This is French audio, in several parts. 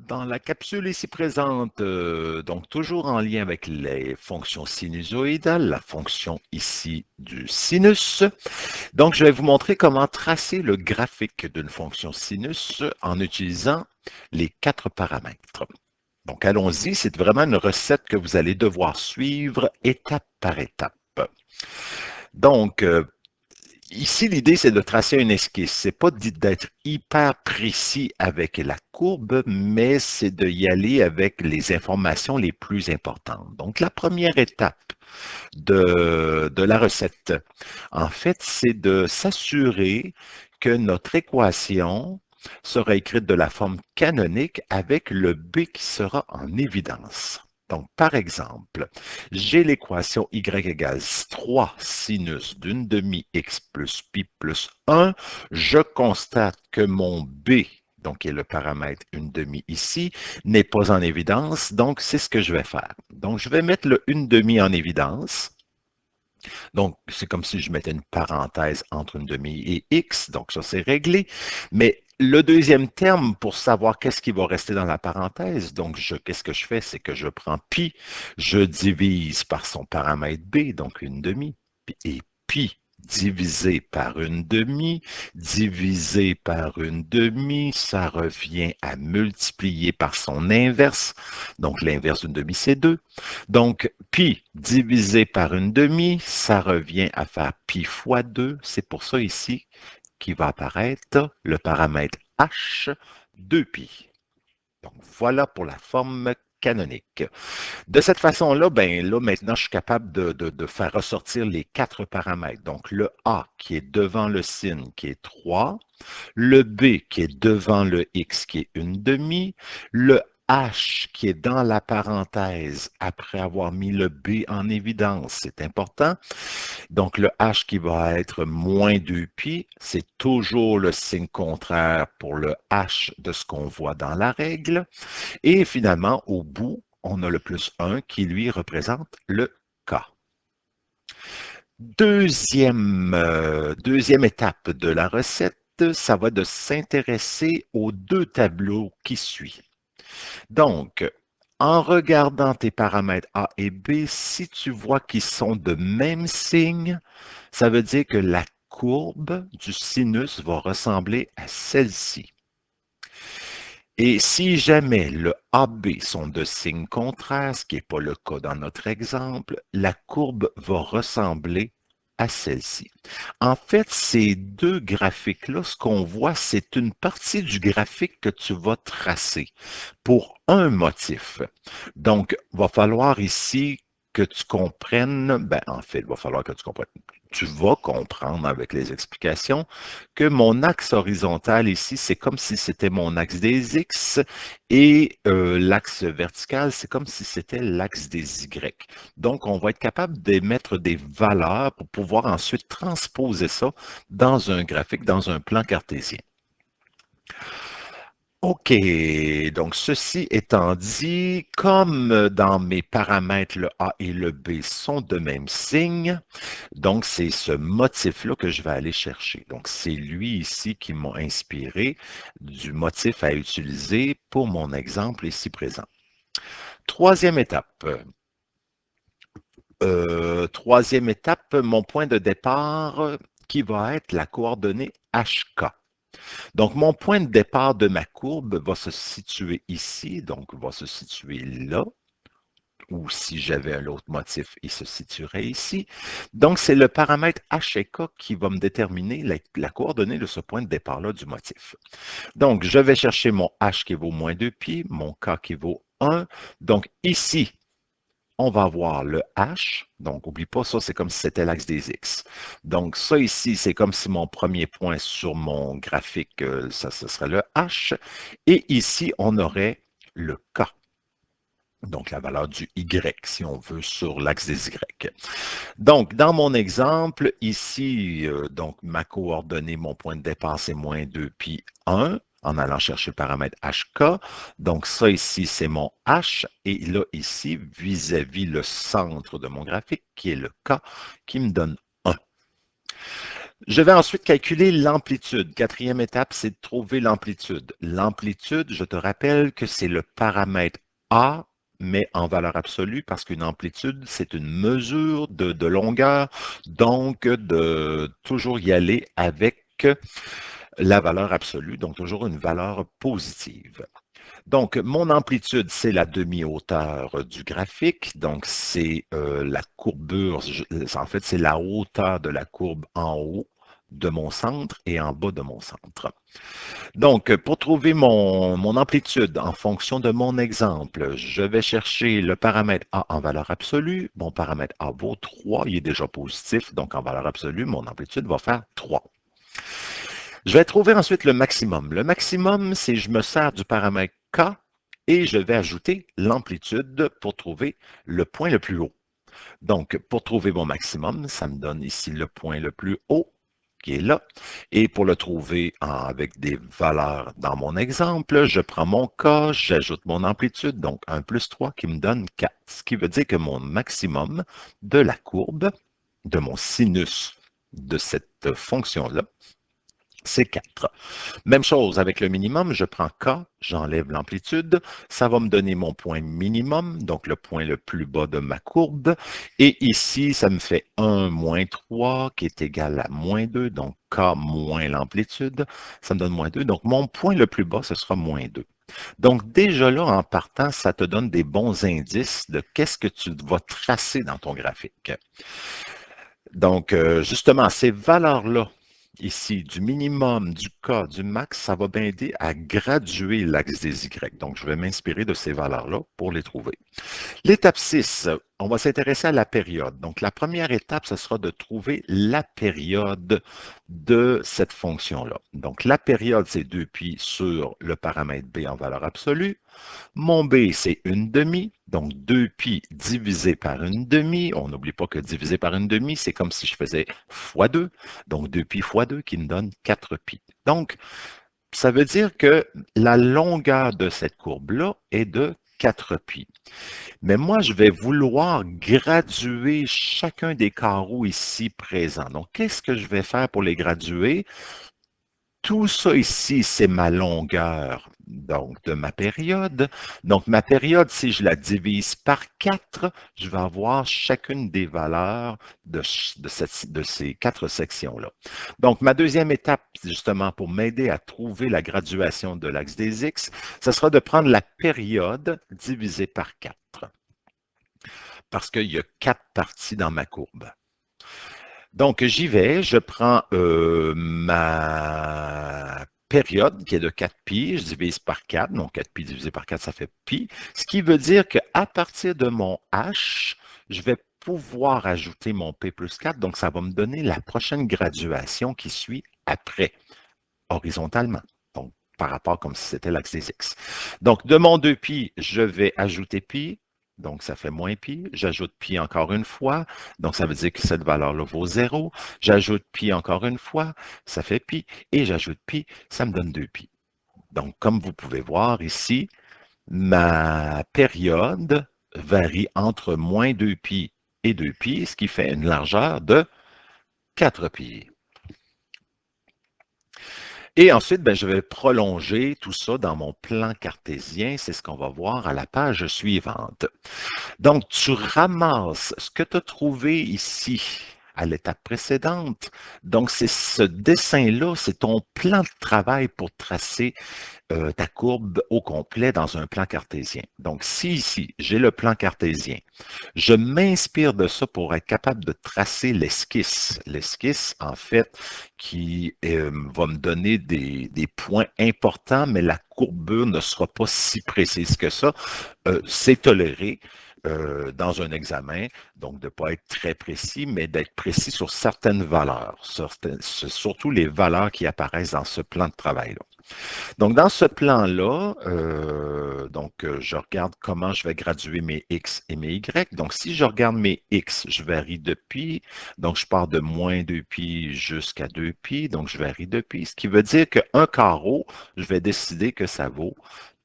Dans la capsule ici présente, donc toujours en lien avec les fonctions sinusoïdales, la fonction ici du sinus. Donc, je vais vous montrer comment tracer le graphique d'une fonction sinus en utilisant les 4 paramètres. Donc, allons-y, c'est vraiment une recette que vous allez devoir suivre étape par étape. Donc, ici, l'idée, c'est de tracer une esquisse. C'est pas d'être hyper précis avec la courbe, mais c'est d'y aller avec les informations les plus importantes. Donc, la première étape de la recette, en fait, c'est de s'assurer que notre équation sera écrite de la forme canonique avec le B qui sera en évidence. Donc, par exemple, j'ai l'équation y égale 3 sinus d'une demi x plus pi plus 1. Je constate que mon B, donc qui est le paramètre une demi ici, n'est pas en évidence. Donc, c'est ce que je vais faire. Donc, je vais mettre le une demi en évidence. Donc, c'est comme si je mettais une parenthèse entre une demi et x. Donc, ça, c'est réglé. Mais le deuxième terme, pour savoir qu'est-ce qui va rester dans la parenthèse, donc qu'est-ce que je fais? C'est que je prends pi, je divise par son paramètre b, donc une demi, et pi divisé par une demi, divisé par une demi, ça revient à multiplier par son inverse. Donc, l'inverse d'une demi, c'est 2. Donc, pi divisé par une demi, ça revient à faire pi fois 2. C'est pour ça ici qu'il va apparaître le paramètre h, 2pi. Donc, voilà pour la forme canonique. De cette façon-là, ben là, maintenant, je suis capable de faire ressortir les 4 paramètres. Donc, le A qui est devant le sin, qui est 3, le B qui est devant le X, qui est une demi, le H qui est dans la parenthèse après avoir mis le B en évidence, c'est important. Donc, le H qui va être moins 2pi, c'est toujours le signe contraire pour le H de ce qu'on voit dans la règle. Et finalement, au bout, on a le plus 1 qui, lui, représente le K. Deuxième étape de la recette, ça va de s'intéresser aux 2 tableaux qui suivent. Donc, en regardant tes paramètres A et B, si tu vois qu'ils sont de même signe, ça veut dire que la courbe du sinus va ressembler à celle-ci. Et si jamais le AB sont de signes contraires, ce qui n'est pas le cas dans notre exemple, la courbe va ressembler à celle-ci. En fait, ces 2 graphiques-là, ce qu'on voit, c'est une partie du graphique que tu vas tracer pour un motif. Donc, il va falloir ici que tu comprennes, ben en fait, il va falloir que tu comprennes, tu vas comprendre avec les explications que mon axe horizontal ici, c'est comme si c'était mon axe des X et l'axe vertical, c'est comme si c'était l'axe des Y. Donc, on va être capable d'émettre des valeurs pour pouvoir ensuite transposer ça dans un graphique, dans un plan cartésien. OK, donc ceci étant dit, comme dans mes paramètres, le A et le B sont de même signe, donc c'est ce motif-là que je vais aller chercher. Donc c'est lui ici qui m'a inspiré du motif à utiliser pour mon exemple ici présent. Troisième étape. Mon point de départ qui va être la coordonnée HK. Donc, mon point de départ de ma courbe va se situer ici, donc va se situer là, ou si j'avais un autre motif, il se situerait ici. Donc, c'est le paramètre h et k qui va me déterminer la coordonnée de ce point de départ-là du motif. Donc, je vais chercher mon h qui vaut moins 2pi, mon k qui vaut 1. Donc, ici, on va avoir le H. Donc, n'oublie pas, ça, c'est comme si c'était l'axe des X. Donc, ça ici, c'est comme si mon premier point sur mon graphique, ça, ce serait le H. Et ici, on aurait le K. Donc, la valeur du Y, si on veut, sur l'axe des Y. Donc, dans mon exemple, ici, donc ma coordonnée, mon point de départ, c'est moins 2 pi 1 en allant chercher le paramètre HK. Donc, ça ici, c'est mon H. Et là, ici, vis-à-vis le centre de mon graphique, qui est le K, qui me donne 1. Je vais ensuite calculer l'amplitude. Quatrième étape, c'est de trouver l'amplitude. L'amplitude, je te rappelle que c'est le paramètre A, mais en valeur absolue, parce qu'une amplitude, c'est une mesure de longueur, donc de toujours y aller avec la valeur absolue, donc toujours une valeur positive. Donc, mon amplitude, c'est la demi-hauteur du graphique. Donc, c'est la courbure, en fait, c'est la hauteur de la courbe en haut de mon centre et en bas de mon centre. Donc, pour trouver mon amplitude en fonction de mon exemple, je vais chercher le paramètre A en valeur absolue. Mon paramètre A vaut 3, il est déjà positif, donc en valeur absolue, mon amplitude va faire 3. Je vais trouver ensuite le maximum. Le maximum, c'est je me sers du paramètre K et je vais ajouter l'amplitude pour trouver le point le plus haut. Donc, pour trouver mon maximum, ça me donne ici le point le plus haut qui est là. Et pour le trouver avec des valeurs dans mon exemple, je prends mon K, j'ajoute mon amplitude, donc 1 plus 3 qui me donne 4. Ce qui veut dire que mon maximum de la courbe, de mon sinus de cette fonction-là, c'est 4. Même chose avec le minimum, je prends K, j'enlève l'amplitude, ça va me donner mon point minimum, donc le point le plus bas de ma courbe. Et ici, ça me fait 1 moins 3 qui est égal à moins 2, donc K moins l'amplitude, ça me donne moins 2. Donc mon point le plus bas, ce sera moins 2. Donc déjà là, en partant, ça te donne des bons indices de qu'est-ce que tu vas tracer dans ton graphique. Donc, justement, ces valeurs-là, ici, du minimum, du K, du max, ça va m'aider à graduer l'axe des Y. Donc, je vais m'inspirer de ces valeurs-là pour les trouver. L'étape 6, on va s'intéresser à la période. Donc, la première étape, ce sera de trouver la période de cette fonction-là. Donc, la période, c'est 2π sur le paramètre B en valeur absolue. Mon B, c'est une demi, donc 2π divisé par une demi. On n'oublie pas que divisé par une demi, c'est comme si je faisais fois 2. Donc 2π fois 2 qui me donne 4π. Donc, ça veut dire que la longueur de cette courbe-là est de 4π. Mais moi, je vais vouloir graduer chacun des carreaux ici présents. Donc, qu'est-ce que je vais faire pour les graduer? Tout ça ici, c'est ma longueur donc de ma période. Donc, ma période, si je la divise par 4, je vais avoir chacune des valeurs de ces 4 sections-là. Donc, ma deuxième étape, justement, pour m'aider à trouver la graduation de l'axe des X, ce sera de prendre la période divisée par 4. Parce qu'il y a 4 parties dans ma courbe. Donc, j'y vais, je prends ma période qui est de 4π, je divise par 4, donc 4π divisé par 4, ça fait π, ce qui veut dire qu'à partir de mon h, je vais pouvoir ajouter mon p plus 4, donc ça va me donner la prochaine graduation qui suit après, horizontalement, donc par rapport comme si c'était l'axe des x. Donc, de mon 2π, je vais ajouter π, donc, ça fait moins pi. J'ajoute pi encore une fois. Donc, ça veut dire que cette valeur-là vaut 0. J'ajoute pi encore une fois. Ça fait pi. Et j'ajoute pi. Ça me donne 2π. Donc, comme vous pouvez voir ici, ma période varie entre moins 2π et 2π, ce qui fait une largeur de 4π. Et ensuite, ben, je vais prolonger tout ça dans mon plan cartésien. C'est ce qu'on va voir à la page suivante. Donc, tu ramasses ce que tu as trouvé ici à l'étape précédente. Donc, c'est ce dessin-là, c'est ton plan de travail pour tracer ta courbe au complet dans un plan cartésien. Donc, si ici, j'ai le plan cartésien, je m'inspire de ça pour être capable de tracer l'esquisse. L'esquisse, en fait, qui va me donner des points importants, mais la courbure ne sera pas si précise que ça. C'est toléré dans un examen, donc de ne pas être très précis, mais d'être précis sur certaines valeurs, surtout les valeurs qui apparaissent dans ce plan de travail-là. Donc, dans ce plan-là, je regarde comment je vais graduer mes X et mes Y. Donc, si je regarde mes X, je varie de pi. Donc, je pars de moins 2π jusqu'à 2π. Donc, je varie de pi. Ce qui veut dire qu'un carreau, je vais décider que ça vaut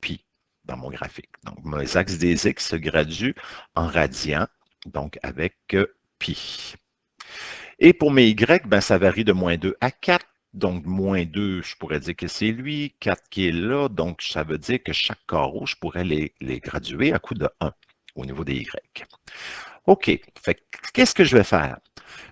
pi dans mon graphique. Donc, mes axes des X se graduent en radians, donc avec pi. Et pour mes Y, ben, ça varie de -2 à 4. Donc, -2, je pourrais dire que c'est lui. 4 qui est là. Donc, ça veut dire que chaque carreau, je pourrais les graduer à coup de 1 au niveau des Y. OK. Fait qu'est-ce que je vais faire?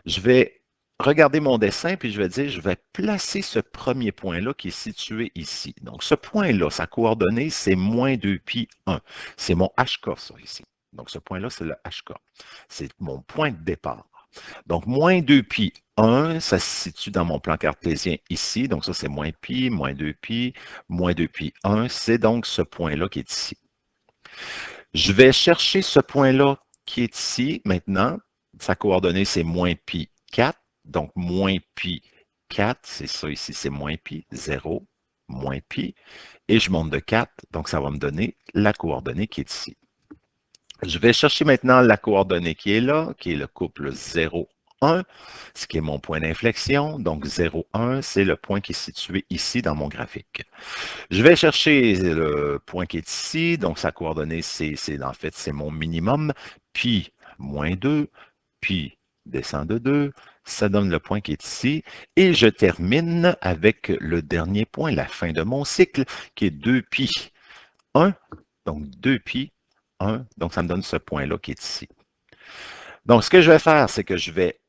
Je vais regarder mon dessin, puis je vais dire, je vais placer ce premier point-là qui est situé ici. Donc, ce point-là, sa coordonnée, c'est -2π 1. C'est mon HK, ça, ici. Donc, ce point-là, c'est le HK. C'est mon point de départ. Donc, -2π 1, ça se situe dans mon plan cartésien ici. Donc, ça, c'est -π, -2π, -2π 1. C'est donc ce point-là qui est ici. Je vais chercher ce point-là qui est ici maintenant. Sa coordonnée, c'est -π 4. Donc, -π 4, c'est ça ici, c'est -π, 0, -π. Et je monte de 4, donc ça va me donner la coordonnée qui est ici. Je vais chercher maintenant la coordonnée qui est là, qui est le couple 0, 1, ce qui est mon point d'inflexion. Donc, 0, 1, c'est le point qui est situé ici dans mon graphique. Je vais chercher le point qui est ici, donc sa coordonnée, en fait, c'est mon minimum, puis -2, puis descend de 2, ça donne le point qui est ici, et je termine avec le dernier point, la fin de mon cycle, qui est 2π 1, donc 2π 1, donc ça me donne ce point-là qui est ici. Donc, ce que je vais faire, c'est que je vais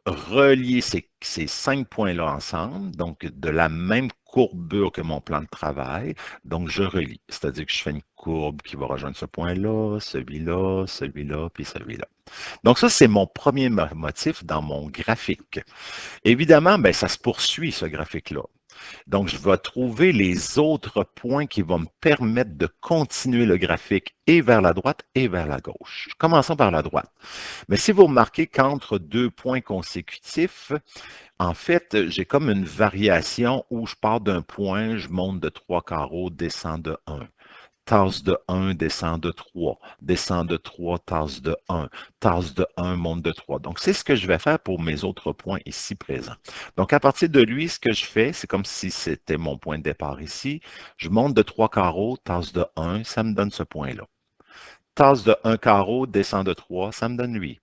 relier ces 5 points-là ensemble, donc de la même courbure que mon plan de travail. Donc, je relie, c'est-à-dire que je fais une courbe qui va rejoindre ce point-là, celui-là, celui-là, puis celui-là. Donc, ça, c'est mon premier motif dans mon graphique. Évidemment, ben, ça se poursuit, ce graphique-là. Donc, je vais trouver les autres points qui vont me permettre de continuer le graphique et vers la droite et vers la gauche. Commençons par la droite. Mais si vous remarquez qu'entre deux points consécutifs, en fait, j'ai comme une variation où je pars d'un point, je monte de 3 carreaux, descends de 1. Tasse de 1, descend de 3. Descend de 3, tasse de 1. Tasse de 1, monte de 3. Donc, c'est ce que je vais faire pour mes autres points ici présents. Donc, à partir de lui, ce que je fais, c'est comme si c'était mon point de départ ici. Je monte de 3 carreaux, tasse de 1, ça me donne ce point-là. Tasse de 1 carreau, descend de 3, ça me donne lui.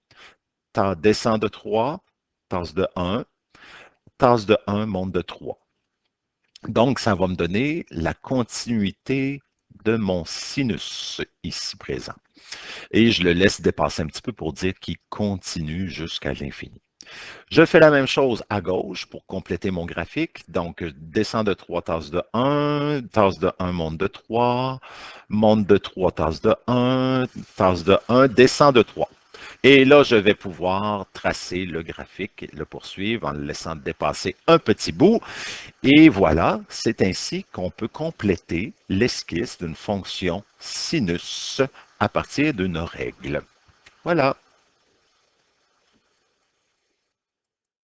Descend de 3, tasse de 1. Tasse de 1, monte de 3. Donc, ça va me donner la continuité de mon sinus ici présent. Et je le laisse dépasser un petit peu pour dire qu'il continue jusqu'à l'infini. Je fais la même chose à gauche pour compléter mon graphique. Donc, je descends de 3, tasse de 1, tasse de 1, monte de 3, monte de 3, tasse de 1, tasse de 1, descend de 3. Et là, je vais pouvoir tracer le graphique, le poursuivre en le laissant dépasser un petit bout. Et voilà, c'est ainsi qu'on peut compléter l'esquisse d'une fonction sinus à partir d'une règle. Voilà.